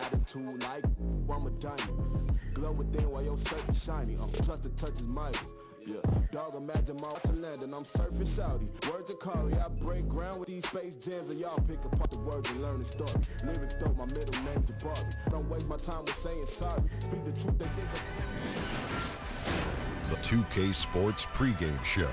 Attitude like I'm a diamond. Glow within while your surface shiny. Plus the touch is mighty. Yeah, dog, imagine my land and I'm surfing Saudi. Words of Kari, I break ground with these space gems and y'all pick apart the words and learn the story. Lyrics dope, my middle name Jabari. Don't waste my time with saying sorry. Speak the truth, they think The 2K Sports pregame show.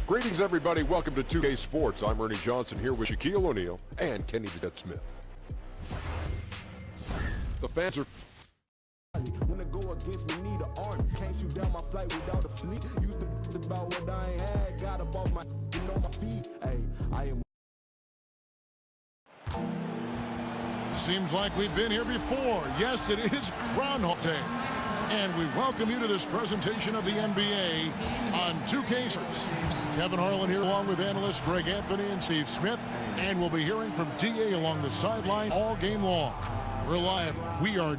Greetings, everybody. Welcome to 2K Sports. I'm Ernie Johnson here with Shaquille O'Neal and Kenny the Jet Smith. The fans are... When they go against me, need an army. Can't shoot down my flight without a fleet. Used to about what I ain't had. Got up off my on my feet. Hey, I am. Seems like we've been here before. Yes, it is Groundhog Day. And we welcome you to this presentation of the NBA on 2K Sports. Kevin Harlan here along with analysts Greg Anthony and Steve Smith. And we'll be hearing from DA along the sideline all game long. Reliable. We are...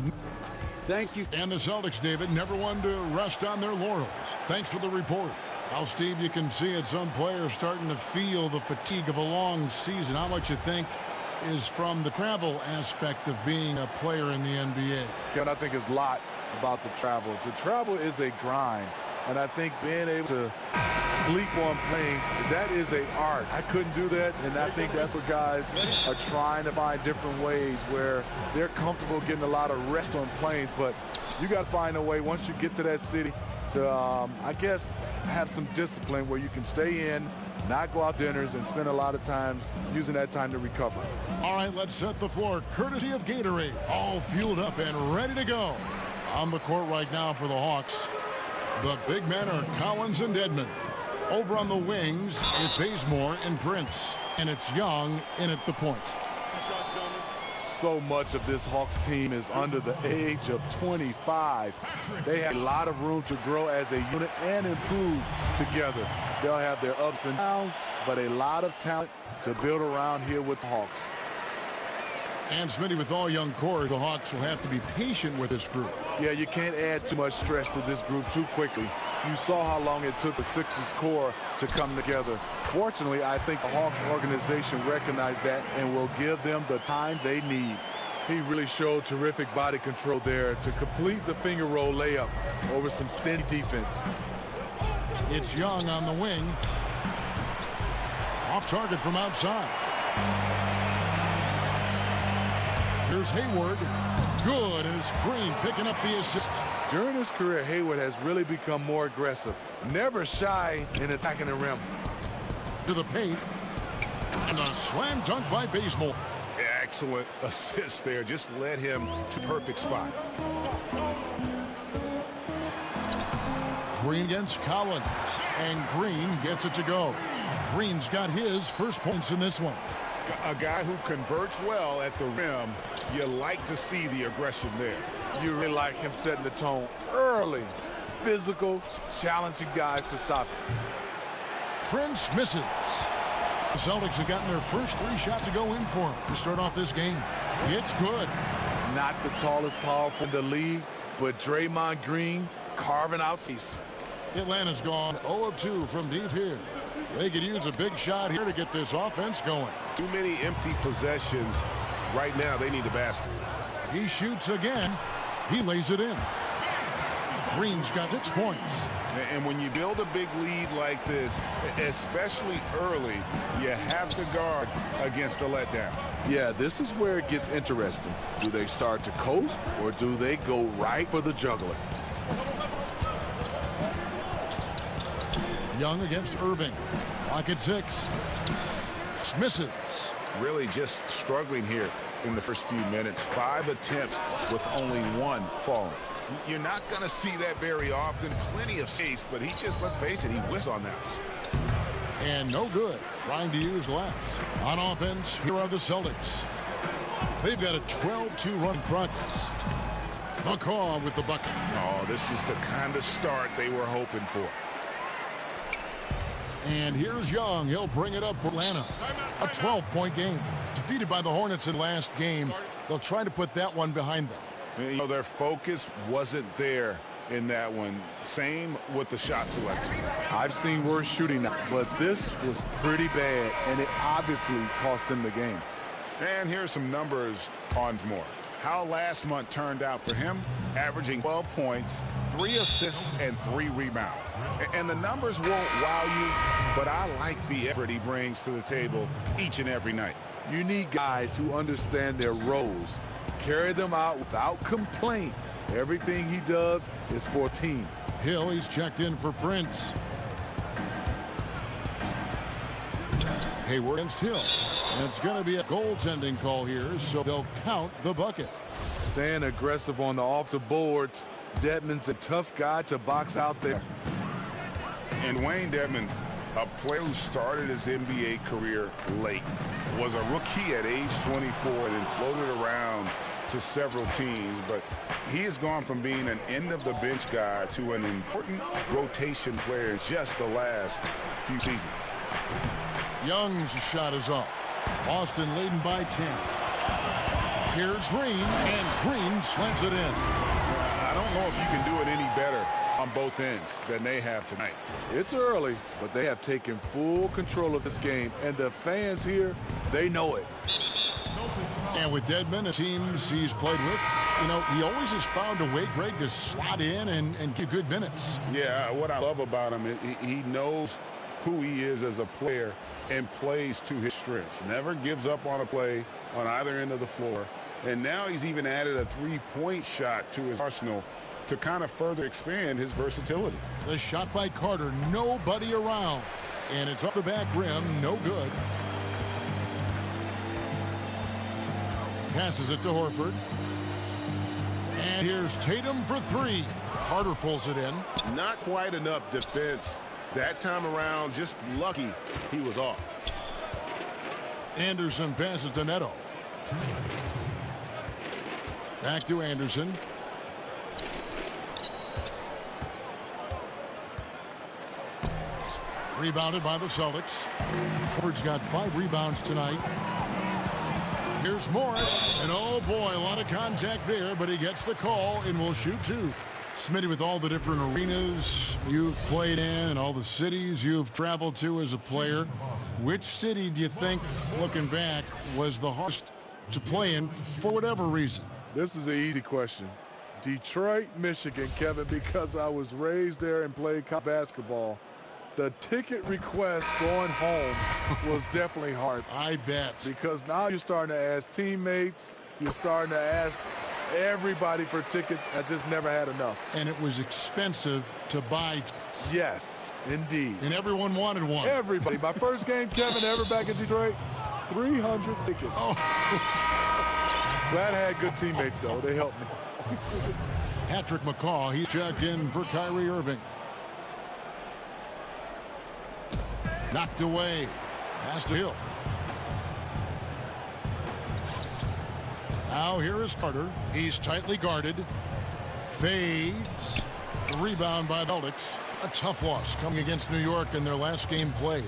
Thank you. And the Celtics, David, never one to rest on their laurels. Thanks for the report. Now, Steve, you can see it. Some players starting to feel the fatigue of a long season. How much you think is from the travel aspect of being a player in the NBA? Kevin, I think it's a lot about the travel. The travel is a grind. And I think being able to sleep on planes, that is an art. I couldn't do that, and I think that's what guys are trying to find different ways where they're comfortable getting a lot of rest on planes. But you got to find a way once you get to that city to, I guess, have some discipline where you can stay in, not go out dinners, and spend a lot of times using that time to recover. All right, let's set the floor. Courtesy of Gatorade, all fueled up and ready to go. On the court right now for the Hawks, the big men are Collins and Dedmon. Over on the wings, it's Bazemore and Prince. And it's Young in at the point. So much of this Hawks team is under the age of 25. They have a lot of room to grow as a unit and improve together. They'll have their ups and downs, but a lot of talent to build around here with the Hawks. And Smitty, with all young core, the Hawks will have to be patient with this group. Yeah, you can't add too much stress to this group too quickly. You saw how long it took the Sixers core to come together. Fortunately, I think the Hawks organization recognized that and will give them the time they need. He really showed terrific body control there to complete the finger roll layup over some steady defense. It's Young on the wing. Off target from outside. Here's Hayward. Good, and it's Green picking up the assist. During his career, Hayward has really become more aggressive. Never shy in attacking the rim. To the paint. And a slam dunk by Bazemore. Excellent assist there. Just led him to perfect spot. Green against Collins. And Green gets it to go. Green's got his first points in this one. A guy who converts well at the rim. You like to see the aggression there. You really like him setting the tone early. Physical, challenging guys to stop him. Prince misses. The Celtics have gotten their first three shots to go in for him to start off this game. It's good. Not the tallest, powerful in the league, but Draymond Green carving out seats. Atlanta's gone 0 of 2 from deep here. They could use a big shot here to get this offense going. Too many empty possessions. Right now, they need the basket. He shoots again. He lays it in. Green's got 6 points. And when you build a big lead like this, especially early, you have to guard against the letdown. Yeah, this is where it gets interesting. Do they start to coast, or do they go right for the juggler? Young against Irving. Lock at 6. Misses. Really just struggling here in the first few minutes. 5 attempts with only 1 falling. You're not going to see that very often. Plenty of space, but he just, let's face it, he whiffs on that. And no good. Trying to use laps. On offense, here are the Celtics. They've got a 12-2 run progress. McCaw with the bucket. Oh, this is the kind of start they were hoping for. And here's Young. He'll bring it up for Atlanta. A 12-point game. Defeated by the Hornets in last game. They'll try to put that one behind them. You know, their focus wasn't there in that one. Same with the shot selection. I've seen worse shooting now, but this was pretty bad, and it obviously cost him the game. And here's some numbers on more. How last month turned out for him, averaging 12 points, 3 assists, and 3 rebounds. And the numbers won't wow you, but I like the effort he brings to the table each and every night. You need guys who understand their roles, carry them out without complaint. Everything he does is for a team. Hill, he's checked in for Prince. Hayward against Hill. And it's going to be a goaltending call here, so they'll count the bucket. Staying aggressive on the offensive boards. Dedmon's a tough guy to box out there. And Wayne Dedmon, a player who started his NBA career late, was a rookie at age 24 and then floated around to several teams, but he has gone from being an end-of-the-bench guy to an important rotation player just the last few seasons. Young's shot is off. Boston leading by 10. Here's Green, and Green slants it in. I don't know if you can do it any better on both ends than they have tonight. It's early, but they have taken full control of this game, and the fans here, they know it. And with Dedmon, the teams he's played with, you know, he always has found a way, Greg, to slot in and get good minutes. Yeah, what I love about him is he knows who he is as a player and plays to his strengths. Never gives up on a play on either end of the floor. And now he's even added a three-point shot to his arsenal to kind of further expand his versatility. The shot by Carter, nobody around. And it's up the back rim, no good. Passes it to Horford. And here's Tatum for 3. Carter pulls it in. Not quite enough defense that time around. Just lucky he was off. Anderson passes to Neto. Back to Anderson. Rebounded by the Celtics. Horford's got 5 rebounds tonight. Here's Morris, and oh boy, a lot of contact there, but he gets the call and will shoot 2. Smitty, with all the different arenas you've played in and all the cities you've traveled to as a player, which city do you think, looking back, was the hardest to play in for whatever reason? This is an easy question. Detroit, Michigan, Kevin, because I was raised there and played basketball. The ticket request going home was definitely hard. I bet. Because now you're starting to ask teammates, you're starting to ask everybody for tickets. I just never had enough. And it was expensive to buy. Yes, indeed. And everyone wanted one. Everybody. My first game, Kevin, ever back in Detroit, 300 tickets. Oh. Glad I had good teammates, though. They helped me. Patrick McCaw, he's checked in for Kyrie Irving. Knocked away. Pass to Hill. Now here is Carter. He's tightly guarded. Fades. The rebound by the Celtics. A tough loss coming against New York in their last game played.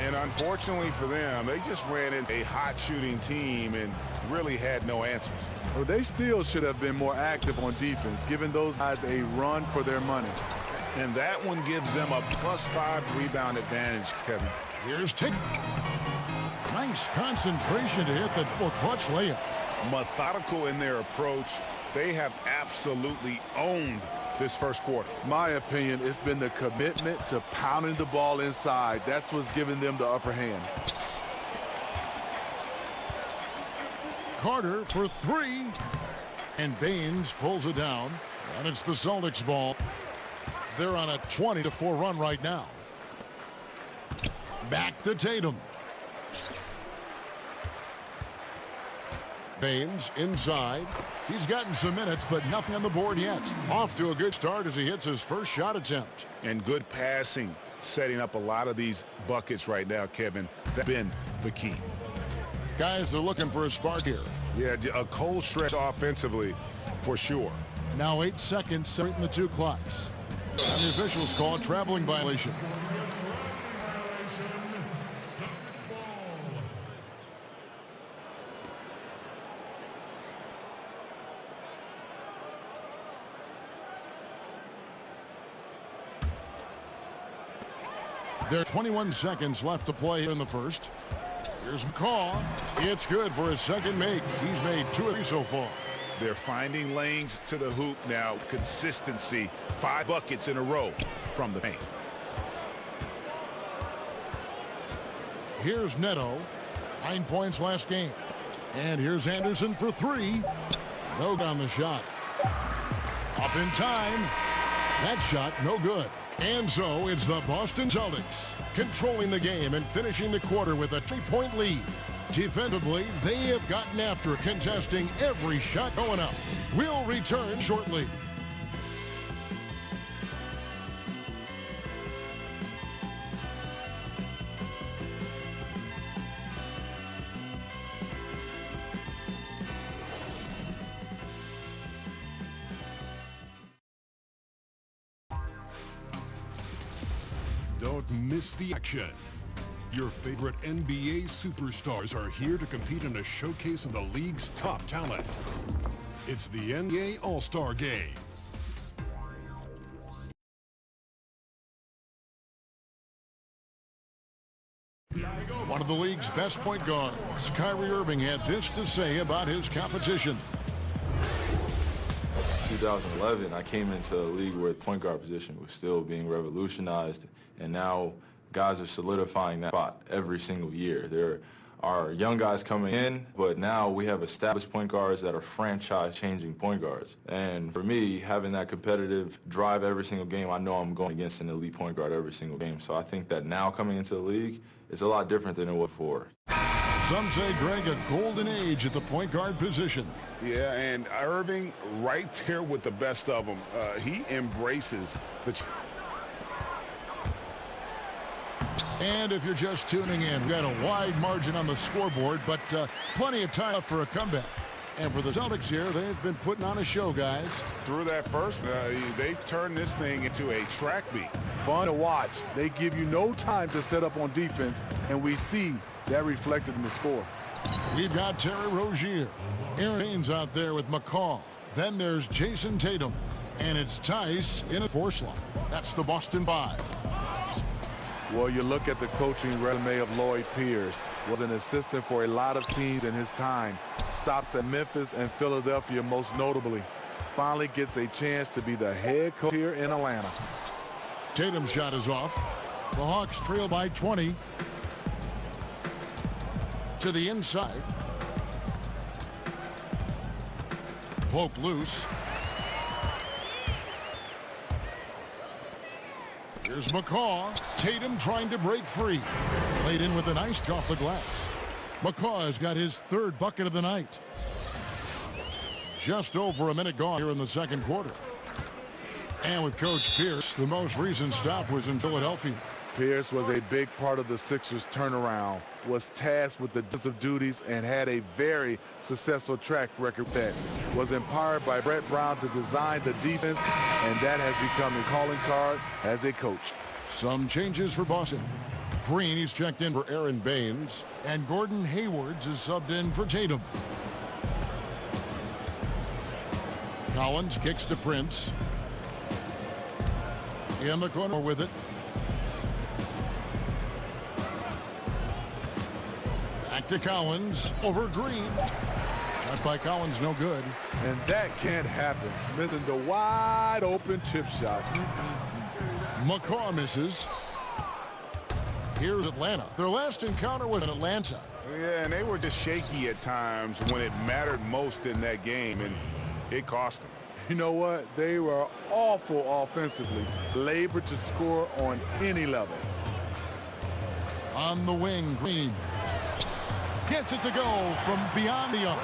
And unfortunately for them, they just ran into a hot shooting team and really had no answers. Well, they still should have been more active on defense, giving those guys a run for their money. And that one gives them a +5 rebound advantage, Kevin. Here's Tick. Nice concentration to hit the double clutch layup. Methodical in their approach. They have absolutely owned this first quarter. My opinion, it's been the commitment to pounding the ball inside. That's what's giving them the upper hand. Carter for 3. And Baines pulls it down. And it's the Celtics ball. They're on a 20-4 run right now. Back to Tatum. Baines inside. He's gotten some minutes, but nothing on the board yet. Off to a good start as he hits his first shot attempt. And good passing, setting up a lot of these buckets right now, Kevin. That's been the key. Guys are looking for a spark here. Yeah, a cold stretch offensively for sure. Now 8 seconds separating the 2 clocks. And the officials call a traveling violation. There are 21 seconds left to play here in the first. Here's McCaw. It's good for his second make. He's made 2 of 3 so far. They're finding lanes to the hoop now. Consistency. 5 buckets in a row from the paint. Here's Neto. 9 points last game. And here's Anderson for 3. No down the shot. Up in time. That shot no good. And so it's the Boston Celtics controlling the game and finishing the quarter with a 3-point lead. Defensively, they have gotten after it, contesting every shot going up. We'll return shortly. Don't miss the action. Your favorite NBA superstars are here to compete in a showcase of the league's top talent. It's the NBA All-Star Game. One of the league's best point guards, Kyrie Irving, had this to say about his competition. 2011, I came into a league where the point guard position was still being revolutionized, and now guys are solidifying that spot every single year. There are young guys coming in, but now we have established point guards that are franchise-changing point guards. And for me, having that competitive drive every single game, I know I'm going against an elite point guard every single game. So I think that now coming into the league, it's a lot different than it was before. Some say, Greg, a golden age at the point guard position. Yeah, and Irving right there with the best of them. He embraces the... And if you're just tuning in, we got a wide margin on the scoreboard, but plenty of time left for a comeback. And for the Celtics here, they've been putting on a show, guys. Through that first, they've turned this thing into a track meet. Fun to watch. They give you no time to set up on defense, and we see that reflected in the score. We've got Terry Rozier. Aaron Baines out there with McCaw. Then there's Jason Tatum. And it's Tice in a 4 slot. That's the Boston 5. Well, you look at the coaching resume of Lloyd Pierce. Was an assistant for a lot of teams in his time. Stops at Memphis and Philadelphia most notably. Finally gets a chance to be the head coach here in Atlanta. Tatum's shot is off. The Hawks trail by 20. To the inside. Poke loose. Here's McCaw. Tatum trying to break free. Laid in with a nice off the glass. McCaw has got his 3rd bucket of the night. Just over a minute gone here in the second quarter. And with Coach Pierce, the most recent stop was in Philadelphia. Pierce was a big part of the Sixers' turnaround, was tasked with the defensive duties, and had a very successful track record that was empowered by Brett Brown to design the defense, and that has become his calling card as a coach. Some changes for Boston. Green, he's checked in for Aaron Baines, and Gordon Haywards is subbed in for Tatum. Collins kicks to Prince. In the corner with it. Back to Collins, over Green. Shot by Collins, no good. And that can't happen. Missing the wide open chip shot. McCaw misses. Here's Atlanta. Their last encounter was in Atlanta. Yeah, and they were just shaky at times when it mattered most in that game, and it cost them. You know what? They were awful offensively. Labored to score on any level. On the wing, Green. Gets it to go from beyond the arc.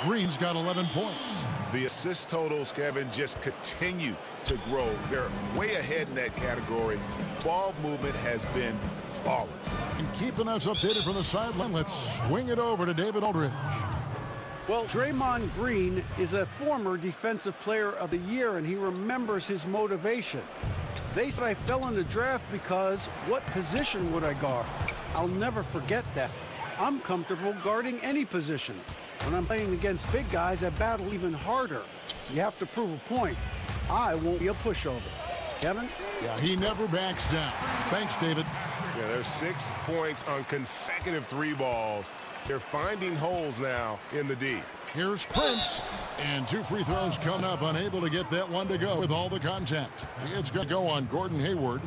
Green's got 11 points. The assist totals, Kevin, just continue to grow. They're way ahead in that category. Ball movement has been flawless. And keeping us updated from the sideline, let's swing it over to David Aldridge. Well, Draymond Green is a former Defensive Player of the Year, and he remembers his motivation. They said I fell in the draft because what position would I guard? I'll never forget that. I'm comfortable guarding any position. When I'm playing against big guys, I battle even harder. You have to prove a point. I won't be a pushover. Kevin? Yeah, he never backs down. Thanks, David. Yeah, there's 6 points on consecutive 3 balls. They're finding holes now in the D. Here's Prince, and 2 free throws coming up, unable to get that one to go with all the contact. It's going to go on Gordon Hayward.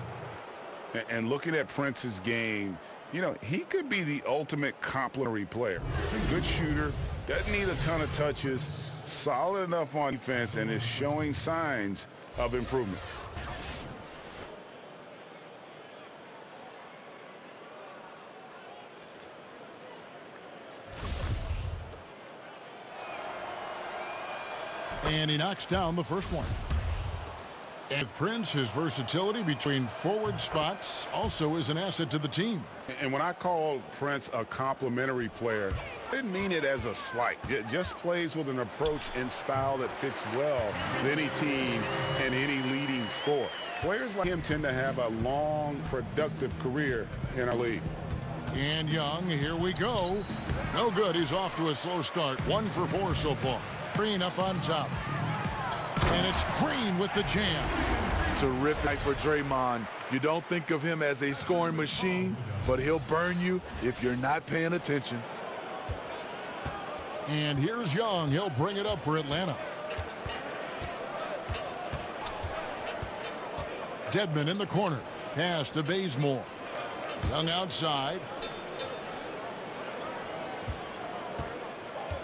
And looking at Prince's game, you know, he could be the ultimate complementary player. He's a good shooter, doesn't need a ton of touches, solid enough on defense, and is showing signs of improvement. And he knocks down the first one. And Prince, his versatility between forward spots also is an asset to the team. And when I call Prince a complimentary player, I didn't mean it as a slight. It just plays with an approach and style that fits well with any team and any leading scorer. Players like him tend to have a long, productive career in our league. And Young, here we go. No good. He's off to a slow start. 1 for 4 so far. Green up on top. And it's Green with the jam. Terrific night for Draymond. You don't think of him as a scoring machine, but he'll burn you if you're not paying attention. And here's Young. He'll bring it up for Atlanta. Dedmon in the corner. Pass to Bazemore. Young outside.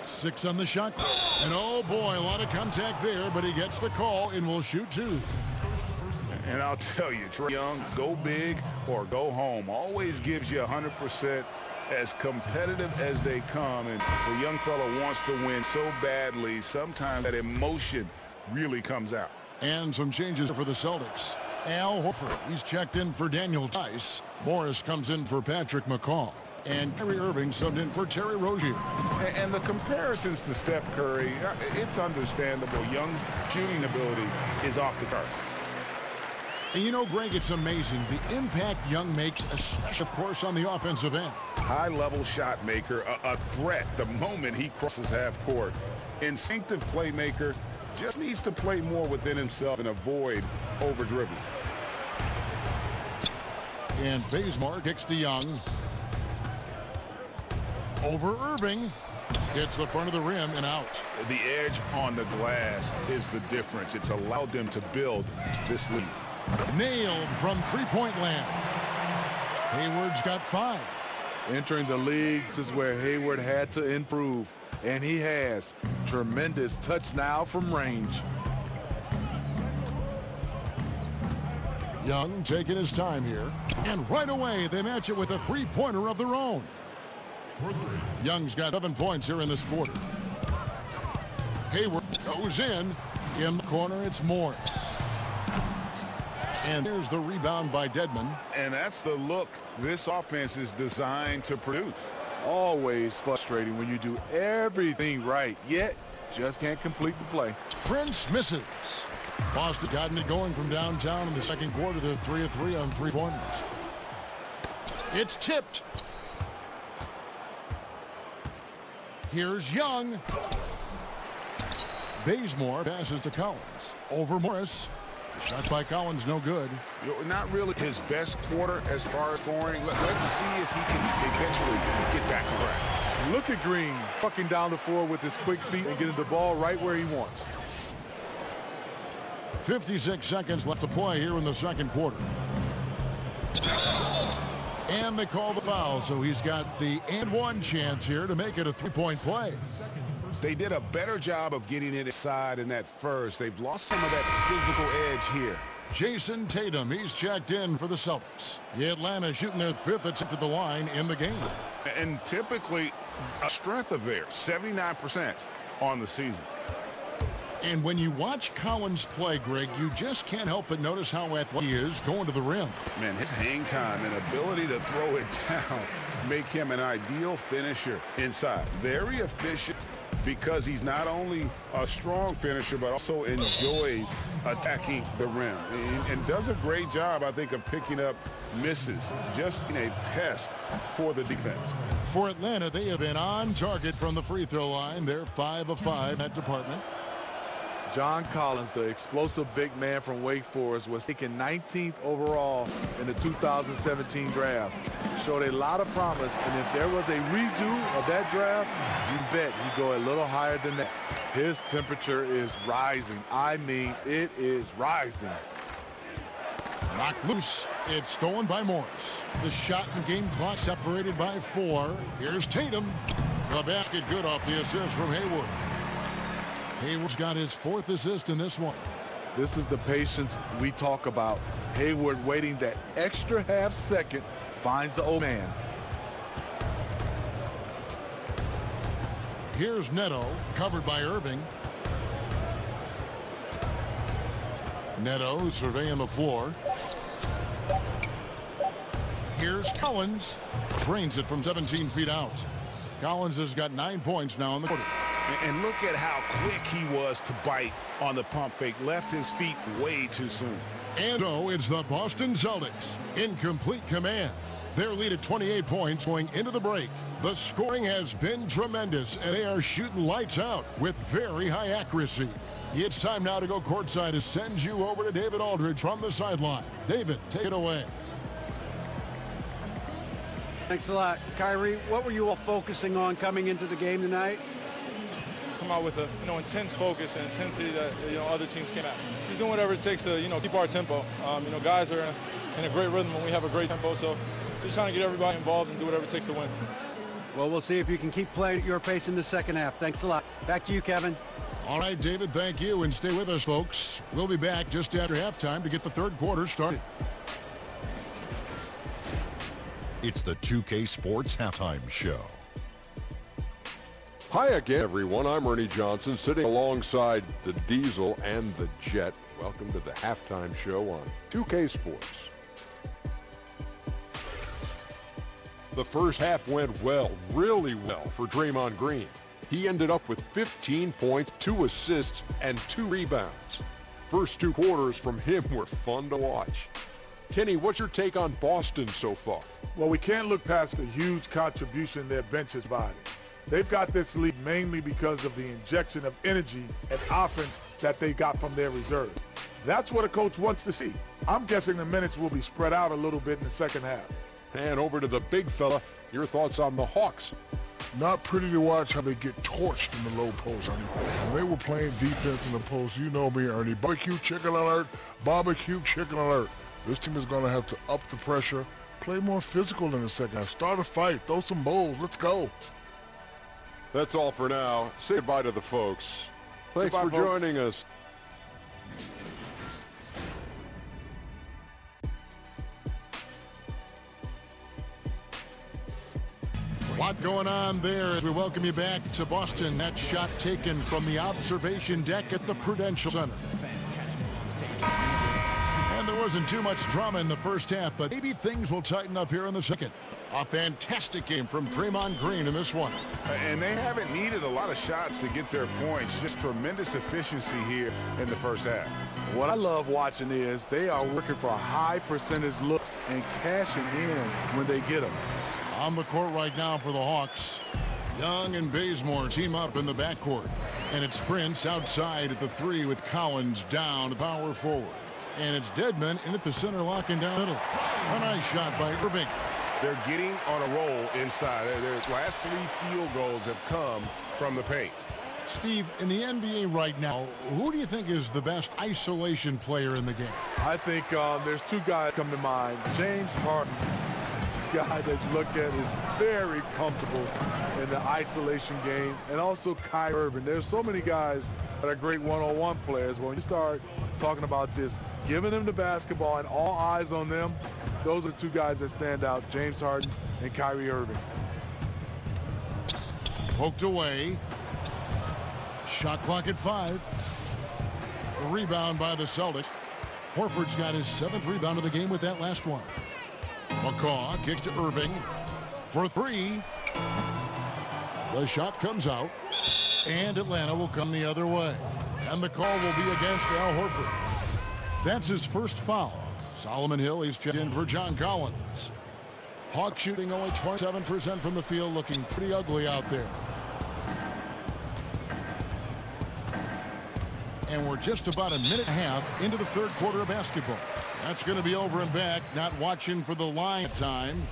6 on the shot. And oh boy, a lot of contact there, but he gets the call and will shoot 2. And I'll tell you, Trae Young, go big or go home. Always gives you 100%, as competitive as they come. And the young fella wants to win so badly, sometimes that emotion really comes out. And some changes for the Celtics. Al Horford, he's checked in for Daniel Tice. Morris comes in for Patrick McCaw. And Kyrie Irving subbed in for Terry Rozier. And the comparisons to Steph Curry, it's understandable. Young's shooting ability is off the charts. And you know, Greg, it's amazing the impact Young makes, especially, of course, on the offensive end. High-level shot maker, a threat the moment he crosses half court. Instinctive playmaker, just needs to play more within himself and avoid over-dribbling. And Bazemore kicks to Young. Over Irving. Hits the front of the rim and out. The edge on the glass is the difference. It's allowed them to build this lead. Nailed from three-point land. Hayward's got 5. Entering the league, this is where Hayward had to improve, and he has. Tremendous touch now from range. Young taking his time here. And right away, they match it with a three-pointer of their own. Young's got 7 points here in this quarter. Hayward goes in. In the corner, it's Morris. And there's the rebound by Dedmon. And that's the look this offense is designed to produce. Always frustrating when you do everything right, yet just can't complete the play. Prince misses. Boston gotten it going from downtown in the second quarter. They're 3 of 3 on 3-pointers. It's tipped. Here's Young. Bazemore passes to Collins. Over Morris. The shot by Collins, no good. Not really his best quarter as far as scoring. Let's see if he can eventually get back on track. Look at Green fucking down the floor with his quick feet and getting the ball right where he wants. 56 seconds left to play here in the second quarter. And they call the foul, so he's got the and-one chance here to make it a three-point play. They did a better job of getting it inside in that first. They've lost some of that physical edge here. Jason Tatum, he's checked in for the Celtics. Atlanta shooting their 5th attempt at the line in the game. And typically a strength of theirs, 79% on the season. And when you watch Collins play, Greg, you just can't help but notice how athletic he is going to the rim. Man, his hang time and ability to throw it down make him an ideal finisher inside. Very efficient because he's not only a strong finisher, but also enjoys attacking the rim. And does a great job, I think, of picking up misses. Just a pest for the defense. For Atlanta, they have been on target from the free throw line. They're 5 of 5 in that department. John Collins, the explosive big man from Wake Forest, was taken 19th overall in the 2017 draft. Showed a lot of promise, and if there was a redo of that draft, you bet he'd go a little higher than that. His temperature is rising. I mean, it is rising. Knocked loose. It's stolen by Morris. The shot and game clock separated by 4. Here's Tatum. The basket good off the assist from Hayward. Hayward's got his 4th assist in this one. This is the patience we talk about. Hayward waiting that extra half second, finds the old man. Here's Neto, covered by Irving. Neto surveying the floor. Here's Collins. Drains it from 17 feet out. Collins has got 9 points now in the quarter. And look at how quick he was to bite on the pump fake. Left his feet way too soon. And so it's the Boston Celtics in complete command. Their lead at 28 points going into the break. The scoring has been tremendous, and they are shooting lights out with very high accuracy. It's time now to go courtside to send you over to David Aldridge from the sideline. David, take it away. Thanks a lot. Kyrie, what were you all focusing on coming into the game tonight? Come out with a intense focus and intensity that other teams came at. Just doing whatever it takes to keep our tempo. Guys are in a great rhythm when we have a great tempo, so just trying to get everybody involved and do whatever it takes to win. Well, we'll see if you can keep playing at your pace in the second half. Thanks a lot. Back to you, Kevin. All right, David, thank you, and stay with us, folks. We'll be back just after halftime to get the third quarter started. It's the 2K Sports Halftime Show. Hi again, everyone. I'm Ernie Johnson, sitting alongside the Diesel and the Jet. Welcome to the halftime show on 2K Sports. The first half went well, really well, for Draymond Green. He ended up with 15 points, 2 assists, and 2 rebounds. First 2 quarters from him were fun to watch. Kenny, what's your take on Boston so far? Well, we can't look past the huge contribution their bench has provided. They've got this lead mainly because of the injection of energy and offense that they got from their reserves. That's what a coach wants to see. I'm guessing the minutes will be spread out a little bit in the second half. And over to the big fella, your thoughts on the Hawks? Not pretty to watch how they get torched in the low post, Ernie. When they were playing defense in the post, you know me, Ernie. Barbecue chicken alert, barbecue chicken alert. This team is going to have to up the pressure, play more physical in the second half, start a fight, throw some bowls, let's go. That's all for now. Say goodbye to the folks. Thanks for joining us. A lot going on there as we welcome you back to Boston. That shot taken from the observation deck at the Prudential Center. And there wasn't too much drama in the first half, but maybe things will tighten up here in the second. A fantastic game from Draymond Green in this one. And they haven't needed a lot of shots to get their points. Just tremendous efficiency here in the first half. What I love watching is they are working for high percentage looks and cashing in when they get them. On the court right now for the Hawks. Young and Bazemore team up in the backcourt. And it's Prince outside at the 3 with Collins down, power forward. And it's Dedmon in at the center, locking down middle. A nice shot by Irving. They're getting on a roll inside. Their last 3 field goals have come from the paint. Steve, in the NBA right now, who do you think is the best isolation player in the game? I think there's 2 guys come to mind. James Harden is a guy that you look at is very comfortable in the isolation game, and also Kyrie Irving. There's so many guys that are great one-on-one players. When you start talking about just giving them the basketball and all eyes on them, those are 2 guys that stand out, James Harden and Kyrie Irving. Poked away. Shot clock at 5. A rebound by the Celtics. Horford's got his 7th rebound of the game with that last one. McCaw kicks to Irving for 3. The shot comes out, and Atlanta will come the other way. And the call will be against Al Horford. That's his first foul. Solomon Hill, he's checked in for John Collins. Hawks shooting only 27% from the field, looking pretty ugly out there. And we're just about a minute and a half into the third quarter of basketball. That's going to be over and back. Not watching for the line time.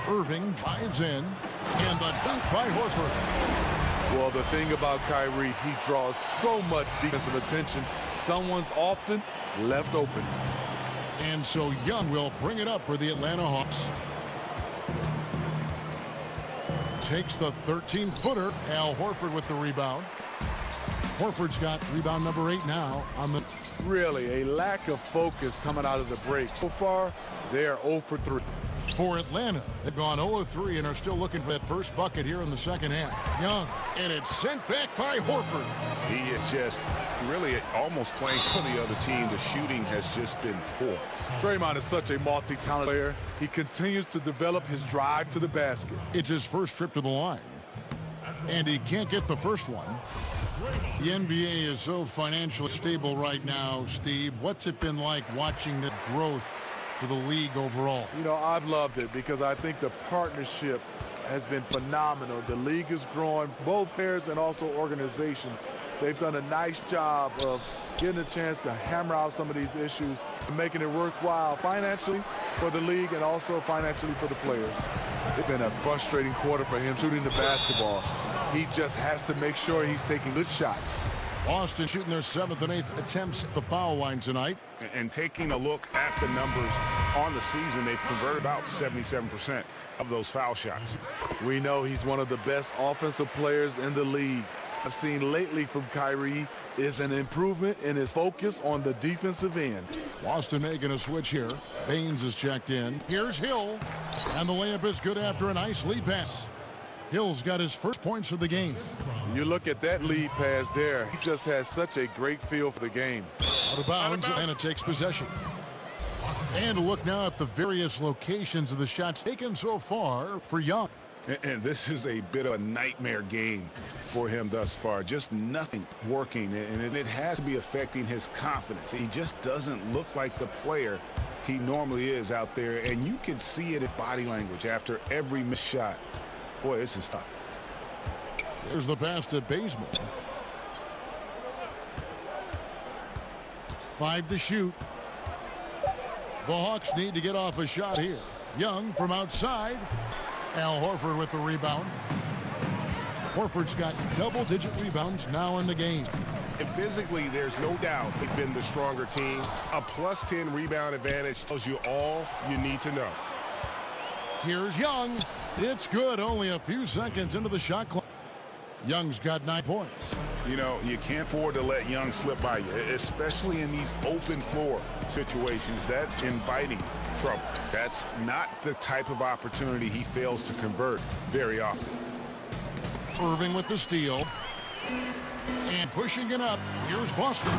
Irving drives in. And the dunk by Horford. Well, the thing about Kyrie, he draws so much defensive attention. Someone's often left open. And so Young will bring it up for the Atlanta Hawks. Takes the 13-footer. Al Horford with the rebound. Horford's got rebound number 8 now on the... Really, a lack of focus coming out of the break. So far, they are 0 for 3. For Atlanta, they've gone 0 of 3 and are still looking for that first bucket here in the second half. Young, and it's sent back by Horford. He is just really almost playing for the other team. The shooting has just been poor. Draymond is such a multi-talented player. He continues to develop his drive to the basket. It's his first trip to the line. And he can't get the first one. The NBA is so financially stable right now, Steve. What's it been like watching the growth for the league overall? You know, I've loved it because I think the partnership has been phenomenal. The league is growing, both players and also organization. They've done a nice job of getting a chance to hammer out some of these issues and making it worthwhile financially for the league and also financially for the players. It's been a frustrating quarter for him shooting the basketball. He just has to make sure he's taking good shots. Boston shooting their 7th and 8th attempts at the foul line tonight. And taking a look at the numbers on the season, they've converted about 77% of those foul shots. We know he's one of the best offensive players in the league. I've seen lately from Kyrie is an improvement in his focus on the defensive end. Boston making a switch here. Baines is checked in. Here's Hill. And the layup is good after a nice lead pass. Hill's got his first points of the game. You look at that lead pass there. He just has such a great feel for the game. Out of bounds, and it takes possession. And a look now at the various locations of the shots taken so far for Young. And this is a bit of a nightmare game for him thus far. Just nothing working, and it has to be affecting his confidence. He just doesn't look like the player he normally is out there, and you can see it in body language after every missed shot. Boy, this is tough. There's the pass to Bazemore. 5 to shoot. The Hawks need to get off a shot here. Young from outside. Al Horford with the rebound. Horford's got double-digit rebounds now in the game. And physically, there's no doubt they've been the stronger team. A +10 rebound advantage tells you all you need to know. Here's Young. It's good. Only a few seconds into the shot clock. Young's got 9 points. You know, you can't afford to let Young slip by you, especially in these open floor situations. That's inviting trouble. That's not the type of opportunity he fails to convert very often. Irving with the steal. And pushing it up. Here's Boston.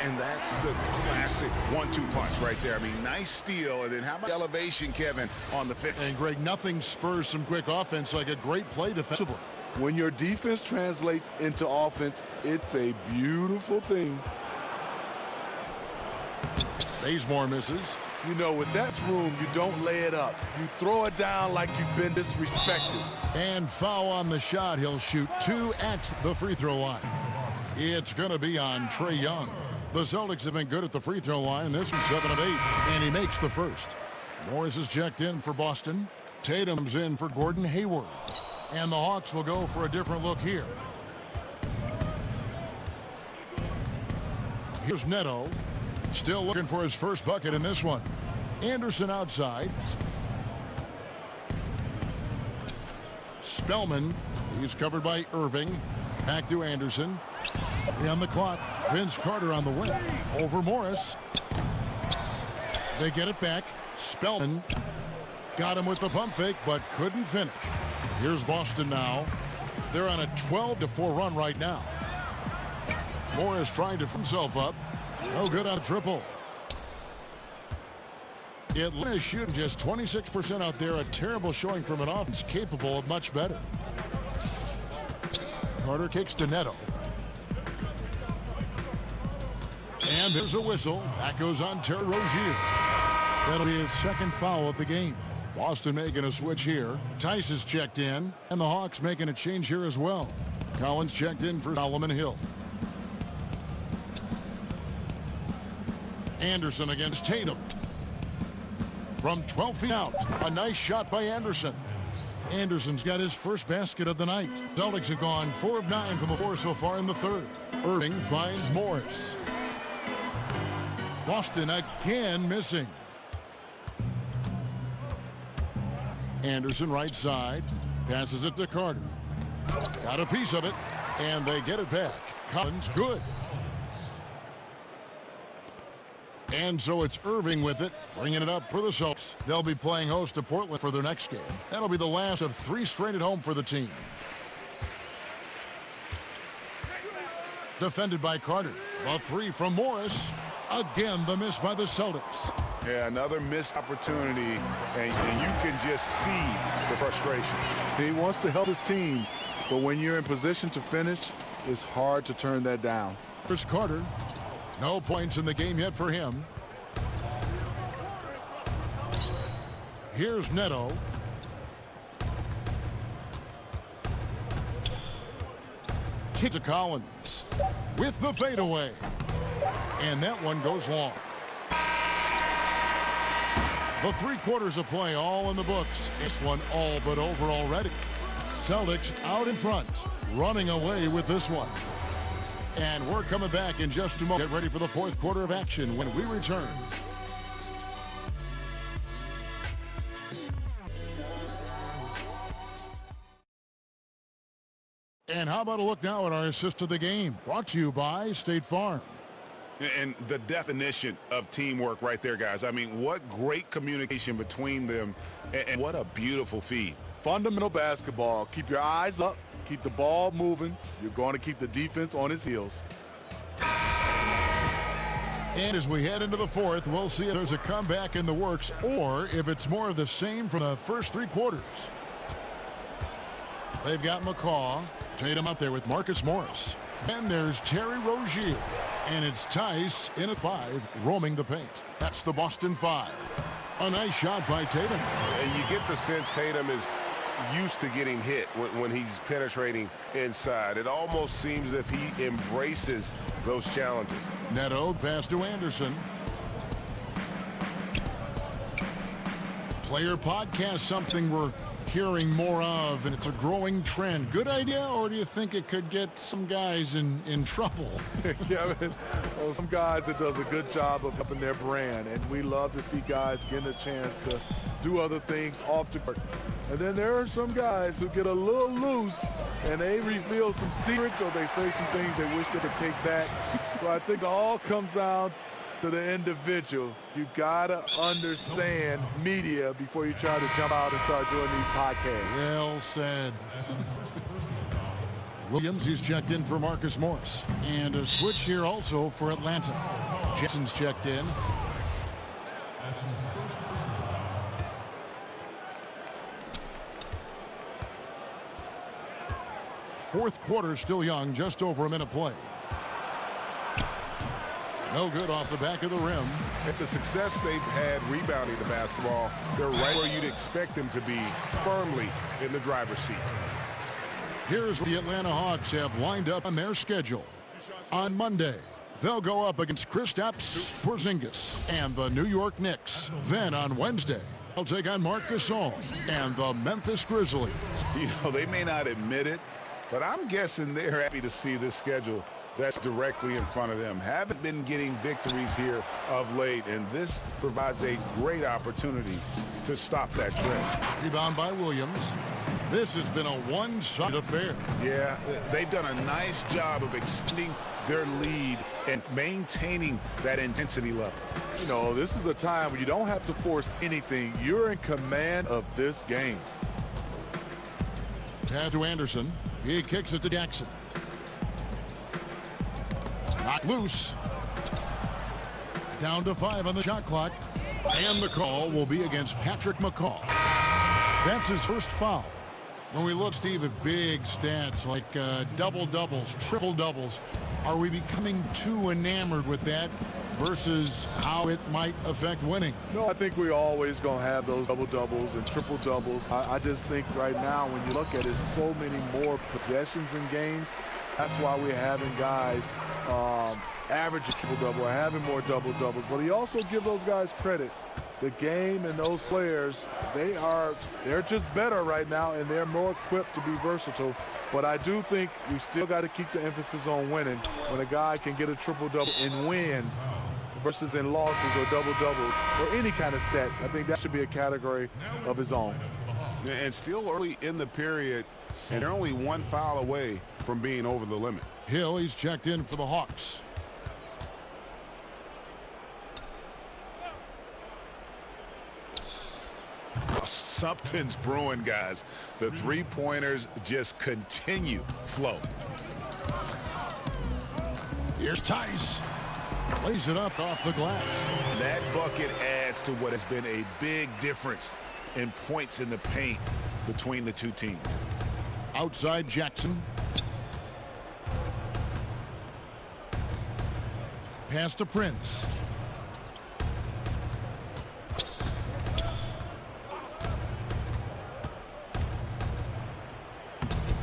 And that's the classic 1-2 punch right there. I mean, nice steal. And then how about elevation, Kevin, on the finish? And Greg, nothing spurs some quick offense like a great play defensively. When your defense translates into offense, it's a beautiful thing. Bazemore misses. You know, with that room, you don't lay it up. You throw it down like you've been disrespected. And foul on the shot. He'll shoot 2 at the free throw line. It's going to be on Trae Young. The Celtics have been good at the free throw line. This was 7 of 8, and he makes the first. Morris is checked in for Boston. Tatum's in for Gordon Hayward. And the Hawks will go for a different look here. Here's Neto. Still looking for his first bucket in this one. Anderson outside. Spellman. He's covered by Irving. Back to Anderson. On the clock. Vince Carter on the wing. Over Morris. They get it back. Spellman got him with the pump fake, but couldn't finish. Here's Boston now. They're on a 12-4 run right now. Morris trying to free himself up. No good on a triple. Atlanta's shooting just 26% out there. A terrible showing from an offense capable of much better. Carter kicks to Neto. And there's a whistle. That goes on Terry Rozier. That'll be his second foul of the game. Boston making a switch here. Tice is checked in, and the Hawks making a change here as well. Collins checked in for Solomon Hill. Anderson against Tatum. From 12 feet out, a nice shot by Anderson. Anderson's got his first basket of the night. Celtics have gone 4 of 9 from the floor so far in the third. Irving finds Morris. Boston again missing. Anderson right side, passes it to Carter. Got a piece of it, and they get it back. Collins good. And so it's Irving with it, bringing it up for the Celtics. They'll be playing host to Portland for their next game. That'll be the last of 3 straight at home for the team. Defended by Carter. A 3 from Morris. Again, the miss by the Celtics. Yeah, another missed opportunity, and you can just see the frustration. He wants to help his team, but when you're in position to finish, it's hard to turn that down. Here's Carter. No points in the game yet for him. Here's Neto. Kick to Collins with the fadeaway. And that one goes long. The 3 quarters of play all in the books. This one all but over already. Celtics out in front, running away with this one. And we're coming back in just a moment. Get ready for the 4th quarter of action when we return. And how about a look now at our assist of the game? Brought to you by State Farm. And the definition of teamwork right there, guys. I mean, what great communication between them, and what a beautiful feed. Fundamental basketball. Keep your eyes up. Keep the ball moving. You're going to keep the defense on its heels. And as we head into the 4th, we'll see if there's a comeback in the works or if it's more of the same from the first 3 quarters. They've got McCaw. Tatum out there with Marcus Morris. Then there's Terry Rozier. And it's Tice in a 5, roaming the paint. That's the Boston 5. A nice shot by Tatum. And you get the sense Tatum is used to getting hit when he's penetrating inside. It almost seems as if he embraces those challenges. Neto pass to Anderson. Player podcast, something we're hearing more of, and it's a growing trend. Good idea, or do you think it could get some guys in trouble? Yeah, well, some guys, it does a good job of helping their brand, and we love to see guys getting a chance to do other things off the court. And then there are some guys who get a little loose, and they reveal some secrets, or they say some things they wish they could take back. So I think it all comes down to the individual. You gotta understand media before you try to jump out and start doing these podcasts. Well said. Williams, he's checked in for Marcus Morris. And a switch here also for Atlanta. Jackson's checked in. Fourth quarter still young, just over a minute play. No good off the back of the rim. At the success they've had rebounding the basketball, they're right where you'd expect them to be, firmly in the driver's seat. Here's what the Atlanta Hawks have lined up on their schedule. On Monday, they'll go up against Kristaps Porzingis and the New York Knicks. Then on Wednesday, they'll take on Marc Gasol and the Memphis Grizzlies. You know, they may not admit it, but I'm guessing they're happy to see this schedule that's directly in front of them. Haven't been getting victories here of late, and this provides a great opportunity to stop that trend. Rebound by Williams. This has been a one-sided affair. Yeah, they've done a nice job of extending their lead and maintaining that intensity level. You know, this is a time when you don't have to force anything. You're in command of this game. Pass to Anderson. He kicks it to Jackson. Not loose. Down to 5 on the shot clock. And the call will be against Patrick McCaw. That's his first foul. When we look, Steve, at big stats like double-doubles, triple-doubles, are we becoming too enamored with that? versus how it might affect winning. No, I think we're always going to have those double-doubles and triple-doubles. I just think right now when you look at it, so many more possessions in games. That's why we're having guys average a triple-double or having more double-doubles. But he also give those guys credit. The game and those players, they're just better right now, and they're more equipped to be versatile. But I do think we still got to keep the emphasis on winning. When a guy can get a triple-double in wins versus in losses or double-doubles or any kind of stats, I think that should be a category of his own. And still early in the period, and they're only one foul away from being over the limit. Hill, he's checked in for the Hawks. Something's brewing, guys. The three-pointers just continue flow. Here's Tice. Plays it up off the glass. That bucket adds to what has been a big difference in points in the paint between the two teams. Outside Jackson. Pass to Prince.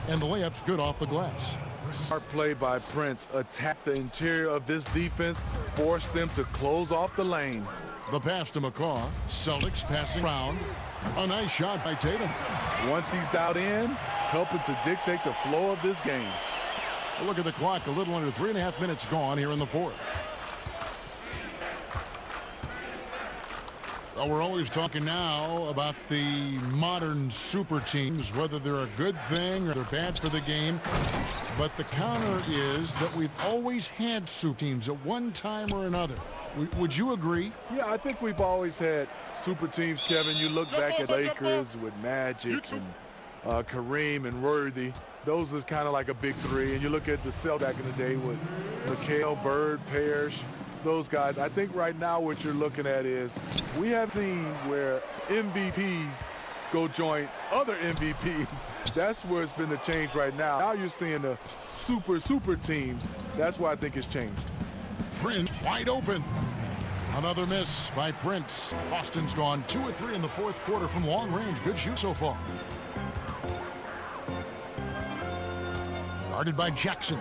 And the layup's good off the glass. Smart play by Prince. Attack the interior of this defense. Force them to close off the lane. The pass to McCaw. Celtics passing around. A nice shot by Tatum. Once he's dialed in, helping to dictate the flow of this game. Look at the clock. A little under 3.5 minutes gone here in the fourth. Well, we're always talking now about the modern super teams, whether they're a good thing or they're bad for the game. But the counter is that we've always had super teams at one time or another. Would you agree? Yeah, I think we've always had super teams, Kevin. You look back at Lakers with Magic and Kareem and Worthy. Those is kind of like a big three. And you look at the Celtics back in the day with McHale, Bird, Parrish. Those guys. I think right now what you're looking at is we have seen where MVPs go join other MVPs. That's where it's been the change right now. Now you're seeing the super teams. That's why I think it's changed. Prince wide open. Another miss by Prince. Boston's gone 2 or 3 in the fourth quarter from long range. Good shoot so far. Guarded by Jackson.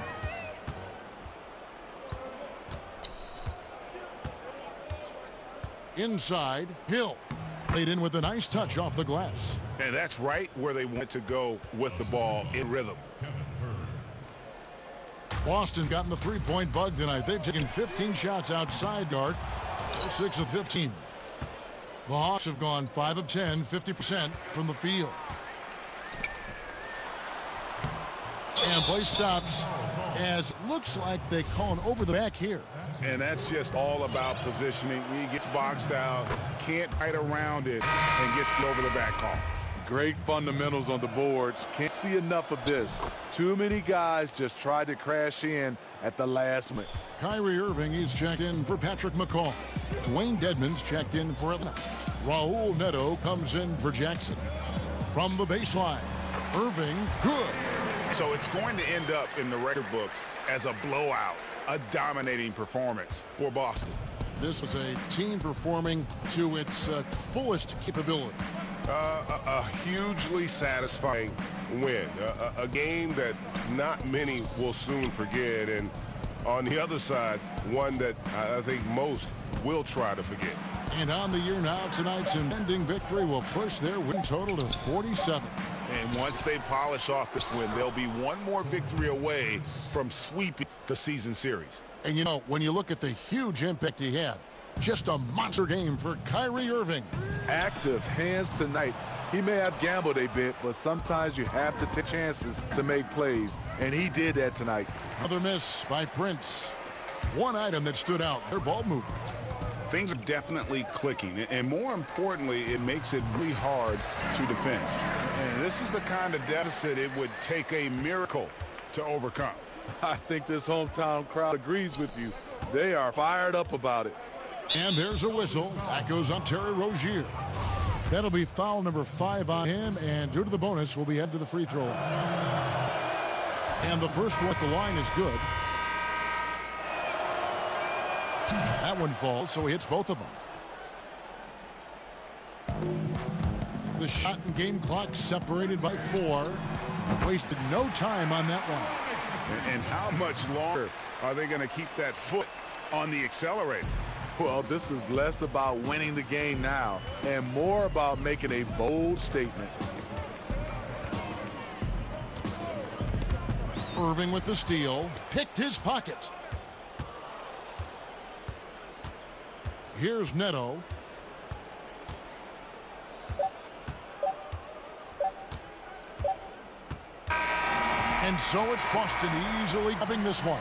Inside, Hill. Played in with a nice touch off the glass. And that's right where they want to go with the ball in rhythm. Boston gotten the three-point bug tonight. They've taken 15 shots outside the arc. 6 of 15. The Hawks have gone 5 of 10, 50% from the field. And play stops as looks like they call an over the back here. And that's just all about positioning. He gets boxed out, can't fight around it, and gets the over the back call. Great fundamentals on the boards. Can't see enough of this. Too many guys just tried to crash in at the last minute. Kyrie Irving, he's checked in for Patrick McCaw. Dwayne Dedmon's checked in for Atlanta. Raul Neto comes in for Jackson. From the baseline, Irving, good. So it's going to end up in the record books as a blowout, a dominating performance for Boston. This was a team performing to its fullest capability. A hugely satisfying win, a game that not many will soon forget, and on the other side, one that I think most will try to forget. And on the year now, tonight's impending victory will push their win total to 47. And once they polish off this win, they'll be one more victory away from sweeping the season series. And you know, when you look at the huge impact he had, just a monster game for Kyrie Irving. Active hands tonight. He may have gambled a bit, but sometimes you have to take chances to make plays, and he did that tonight. Another miss by Prince. One item that stood out, their ball movement. Things are definitely clicking, and more importantly, it makes it really hard to defend. And this is the kind of deficit it would take a miracle to overcome. I think this hometown crowd agrees with you. They are fired up about it. And there's a whistle. That goes on Terry Rozier. That'll be foul number 5 on him, and due to the bonus, will be headed to the free throw line. And the first one at the line is good. That one falls, so he hits both of them. The shot and game clock separated by 4. Wasted no time on that one. And how much longer are they going to keep that foot on the accelerator? Well, this is less about winning the game now and more about making a bold statement. Irving with the steal. Picked his pocket. Here's Neto. And so it's Boston easily grabbing this one.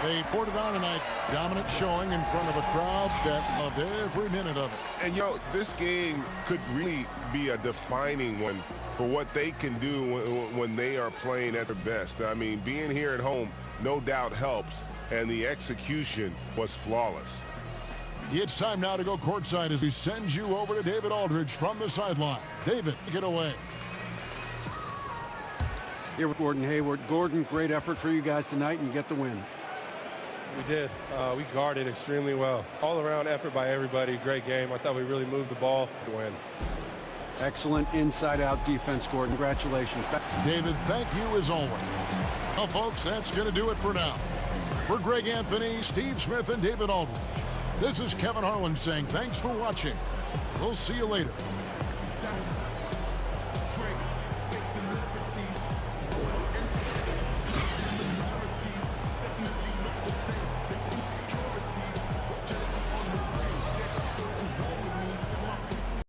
They poured it on tonight. Dominant showing in front of a crowd that loved every minute of it. And, you know, this game could really be a defining one for what they can do when they are playing at their best. I mean, being here at home no doubt helps, and the execution was flawless. It's time now to go courtside as we send you over to David Aldridge from the sideline. David, take it away. Here with Gordon Hayward. Gordon, great effort for you guys tonight, and you get the win. We did. We guarded extremely well. All-around effort by everybody. Great game. I thought we really moved the ball to win. Excellent inside-out defense, Gordon. Congratulations. David, thank you as always. Well, folks, that's going to do it for now. For Greg Anthony, Steve Smith, and David Aldridge, this is Kevin Harlan saying thanks for watching. We'll see you later.